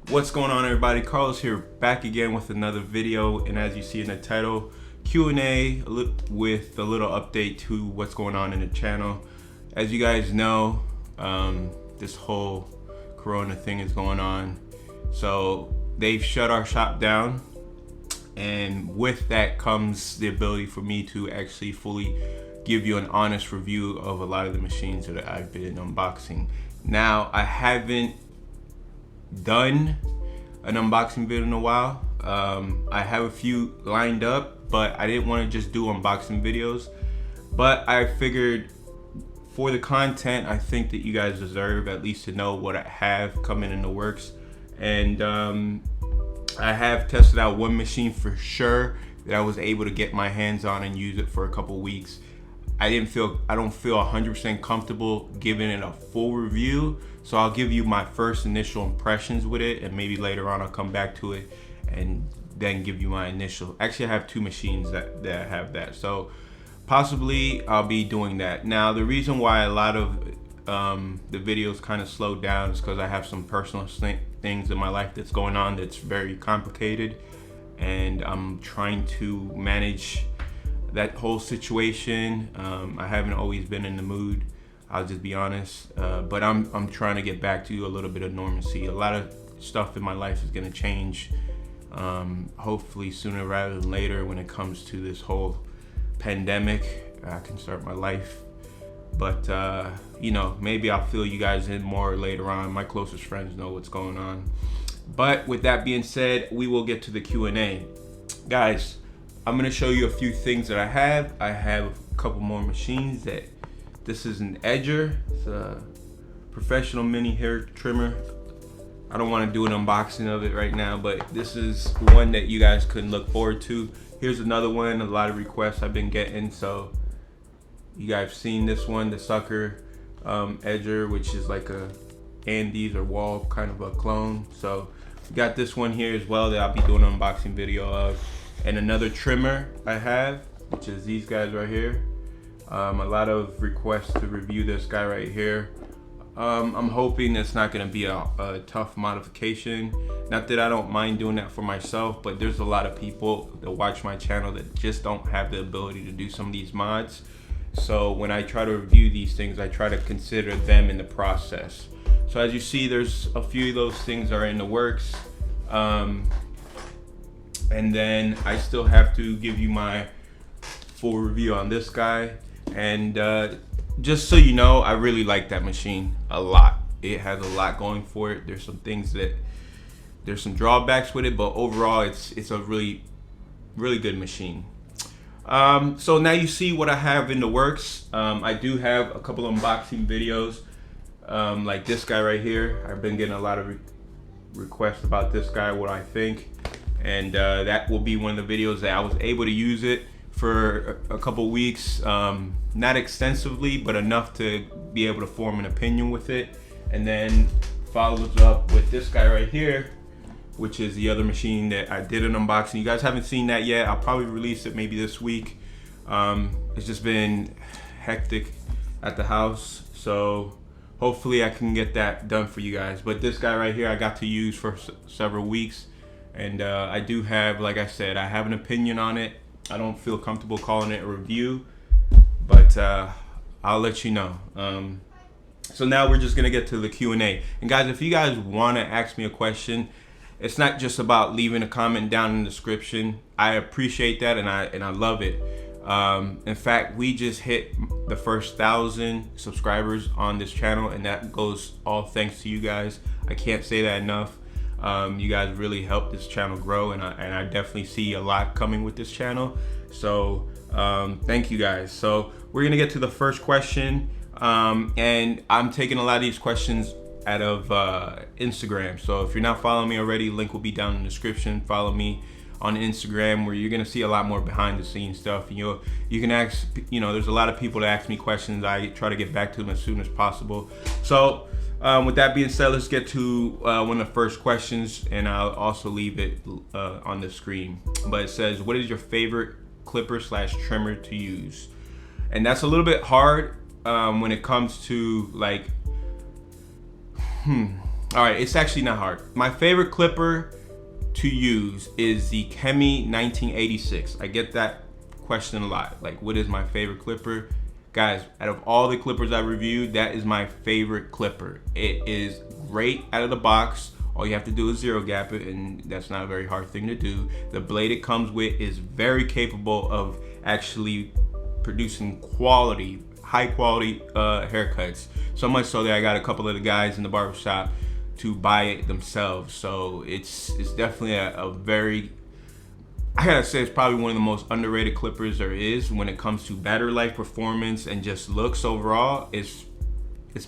What's going on, everybody? Carlos here, back again with another video, and as you see in the title, Q&A with a little update to what's going on in the channel. As you guys know, this whole corona thing is going on, so they've shut our shop down, and with that comes the ability for me to actually fully give you an honest review of a lot of the machines that I've been unboxing. Now, I haven't done an unboxing video in a while. I have a few lined up, but I didn't want to just do unboxing videos. But I figured for the content, I think that you guys deserve at least to know what I have coming in the works. And I have tested out one machine for sure that I was able to get my hands on and use it for a couple weeks. I don't feel 100% comfortable giving it a full review, so I'll give you my first initial impressions with it, and maybe later on I'll come back to it and then give you my initial. Actually, I have two machines that have that, so possibly I'll be doing that. Now, the reason why a lot of the videos kind of slowed down is because I have some personal things in my life that's going on that's very complicated, and I'm trying to manage that whole situation. I haven't always been in the mood, I'll just be honest, but I'm trying to get back to a little bit of normalcy. A lot of stuff in my life is gonna change, hopefully sooner rather than later. When it comes to this whole pandemic, I can start my life, but you know, maybe I'll fill you guys in more later on. My closest friends know what's going on. But with that being said, we will get to the Q&A. Guys, I'm gonna show you a few things that I have. I have a couple more machines. This is an edger. It's a professional mini hair trimmer. I don't want to do an unboxing of it right now, but this is one that you guys could look forward to. Here's another one. A lot of requests I've been getting, so you guys have seen this one, the Surker edger, which is like a Andes or Wahl kind of a clone. So we got this one here as well that I'll be doing an unboxing video of. And another trimmer I have, which is these guys right here. A lot of requests to review this guy right here. I'm hoping it's not gonna be a tough modification. Not that I don't mind doing that for myself, but there's a lot of people that watch my channel that just don't have the ability to do some of these mods. So when I try to review these things, I try to consider them in the process. So as you see, there's a few of those things are in the works. And then I still have to give you my full review on this guy. And just so you know, I really like that machine a lot. It has a lot going for it. There's some drawbacks with it, but overall it's a really good machine. So now you see what I have in the works. I do have a couple of unboxing videos, like this guy right here. I've been getting a lot of requests about this guy, what I think. And that will be one of the videos that I was able to use it for a couple weeks, not extensively, but enough to be able to form an opinion with it. And then follows up with this guy right here, which is the other machine that I did an unboxing. You guys haven't seen that yet. I'll probably release it maybe this week. It's just been hectic at the house, so hopefully I can get that done for you guys. But this guy right here I got to use for several weeks. And I do have, like I said, I have an opinion on it. I don't feel comfortable calling it a review, but I'll let you know. So now we're just gonna get to the Q&A. And guys, if you guys wanna ask me a question, it's not just about leaving a comment down in the description. I appreciate that, and I love it. In fact, we just hit the first 1,000 subscribers on this channel, and that goes all thanks to you guys. I can't say that enough. You guys really helped this channel grow, and I definitely see a lot coming with this channel. So thank you guys. So we're gonna get to the first question, and I'm taking a lot of these questions out of Instagram. So if you're not following me already, link will be down in the description. Follow me on Instagram, where you're gonna see a lot more behind the scenes stuff. And you can ask, you know, there's a lot of people that ask me questions. I try to get back to them as soon as possible. So with that being said, let's get to one of the first questions, and I'll also leave it on the screen. But it says, what is your favorite clipper / trimmer to use? And that's a little bit hard when it comes to like, All right, it's actually not hard. My favorite clipper to use is the Kemei 1986. I get that question a lot. Like, what is my favorite clipper? Guys, out of all the clippers I reviewed, that is my favorite clipper. It is great out of the box. All you have to do is zero gap it, and that's not a very hard thing to do. The blade it comes with is very capable of actually producing quality, high quality haircuts. So much so that I got a couple of the guys in the barbershop to buy it themselves. So it's definitely a very, I gotta say, it's probably one of the most underrated clippers there is when it comes to battery life, performance, and just looks overall. It's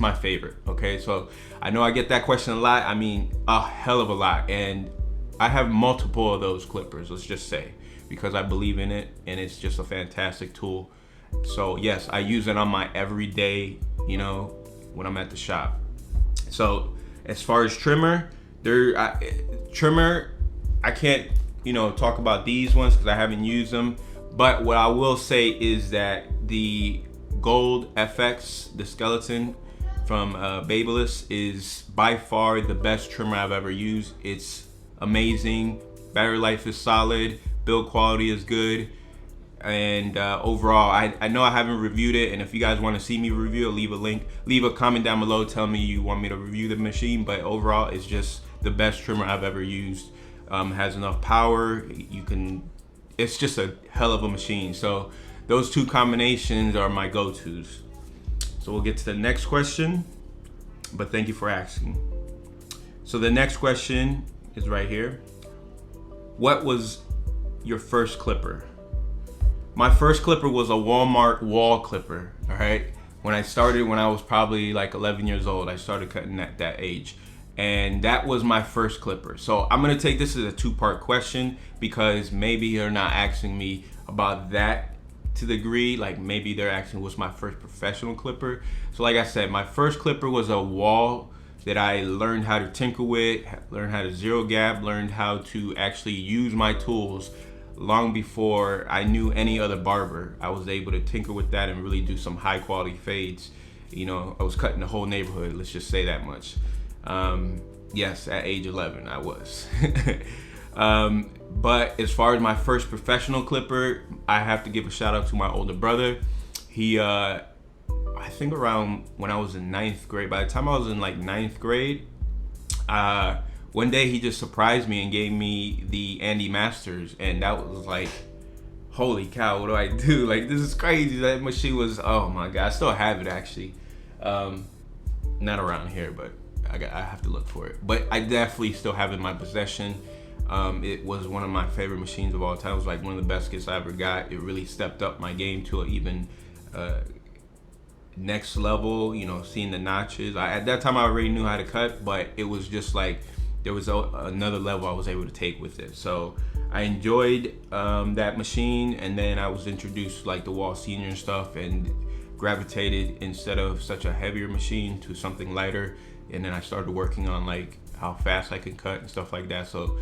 my favorite. Okay, so I know I get that question a lot. I mean, a hell of a lot, and I have multiple of those clippers, let's just say, because I believe in it, and it's just a fantastic tool. So yes, I use it on my everyday, you know, when I'm at the shop. So as far as trimmer, I can't, you know, talk about these ones because I haven't used them. But what I will say is that the Gold FX, the skeleton from Babyliss, is by far the best trimmer I've ever used. It's amazing. Battery life is solid. Build quality is good. And overall, I know I haven't reviewed it, and if you guys want to see me review it, leave a comment down below, tell me you want me to review the machine. But overall, it's just the best trimmer I've ever used. Has enough power, it's just a hell of a machine. So those two combinations are my go-tos. So we'll get to the next question, but thank you for asking. So the next question is right here. What was your first clipper? My first clipper was a Walmart Wahl clipper, all right? When I started, when I was probably like 11 years old, I started cutting at that age. And that was my first clipper. So I'm gonna take this as a two-part question because maybe you're not asking me about that to the degree, like maybe they're asking what's my first professional clipper. So like I said, my first clipper was a Wahl that I learned how to tinker with, learned how to zero gap, learned how to actually use my tools long before I knew any other barber. I was able to tinker with that and really do some high quality fades. You know, I was cutting the whole neighborhood, let's just say that much. Yes, at age 11 I was. But as far as my first professional clipper, I have to give a shout out to my older brother. He, I think around when I was in 9th grade, by the time I was in like 9th grade, one day he just surprised me and gave me the Andy Masters, and that was like, holy cow, what do I do? Like, this is crazy. That machine was, oh my God, I still have it actually. Not around here, but I have to look for it. But I definitely still have it in my possession. It was one of my favorite machines of all time. It was like one of the best gifts I ever got. It really stepped up my game to an even next level, you know, seeing the notches. At that time I already knew how to cut, but it was just like there was another level I was able to take with it. So I enjoyed that machine, and then I was introduced to like the Wahl Senior and stuff, and gravitated, instead of such a heavier machine, to something lighter. And then I started working on like how fast I could cut and stuff like that. So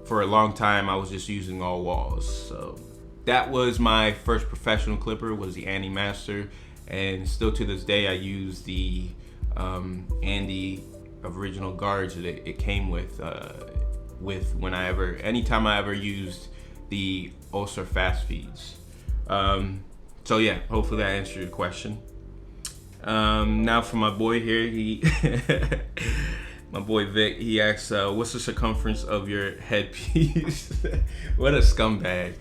for a long time I was just using all Wahls. So that was my first professional clipper, was the Andy Master, and still to this day I use the Andy original guards that it came with anytime I ever used the Oster fast feeds. So yeah, hopefully that answered your question. Now for my boy here, my boy Vic, he asks, what's the circumference of your headpiece? What a scumbag.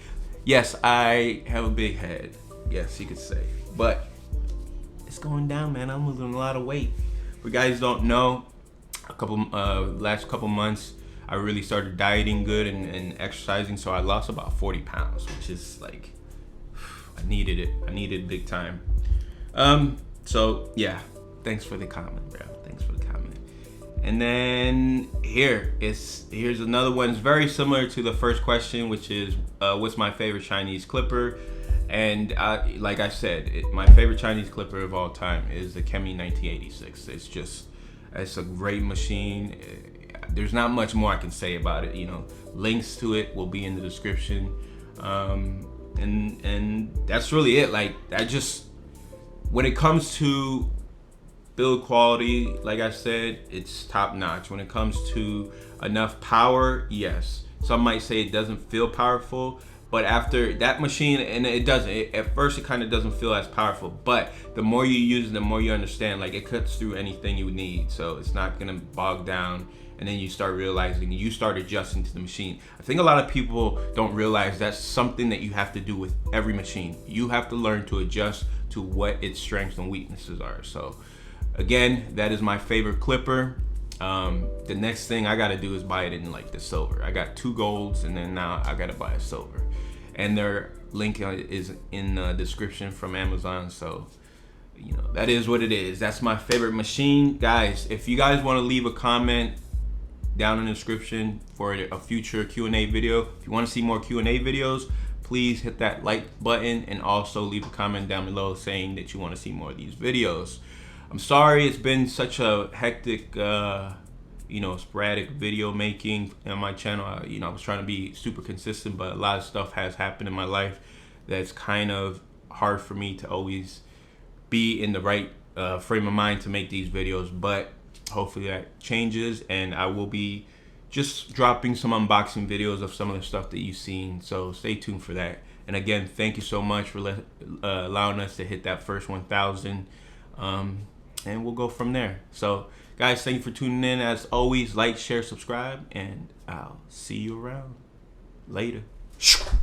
Yes, I have a big head. Yes, you could say. But it's going down, man. I'm losing a lot of weight. For guys who don't know, last couple months, I really started dieting good and exercising, so I lost about 40 pounds, which is like, I needed it. I needed it big time. So yeah, thanks for the comment, bro. Thanks for the comment. And then here's another one. It's very similar to the first question, which is what's my favorite Chinese clipper? And like I said, my favorite Chinese clipper of all time is the Kemei 1986. It's a great machine. There's not much more I can say about it. You know, links to it will be in the description. And that's really it. Like, when it comes to build quality, like I said, it's top notch. When it comes to enough power, yes. Some might say it doesn't feel powerful, but after that machine, and it doesn't, at first it kind of doesn't feel as powerful, but the more you use it, the more you understand, like it cuts through anything you need. So it's not gonna bog down, and then you start realizing, you start adjusting to the machine. I think a lot of people don't realize that's something that you have to do with every machine. You have to learn to adjust to what its strengths and weaknesses are. So again, that is my favorite clipper. The next thing I gotta do is buy it in like the silver. I got 2 golds, and then now I gotta buy a silver. And their link is in the description from Amazon. So, you know, that is what it is. That's my favorite machine. Guys, if you guys wanna leave a comment down in the description for a future Q&A video, if you wanna see more Q&A videos, please hit that like button, and also leave a comment down below saying that you wanna see more of these videos. I'm sorry it's been such a hectic, you know, sporadic video making on my channel. You know, I was trying to be super consistent, but a lot of stuff has happened in my life that's kind of hard for me to always be in the right frame of mind to make these videos. But hopefully that changes, and I will be just dropping some unboxing videos of some of the stuff that you've seen. So stay tuned for that. And again, thank you so much for allowing us to hit that first 1,000. And we'll go from there. So guys, thank you for tuning in. As always, like, share, subscribe, and I'll see you around later.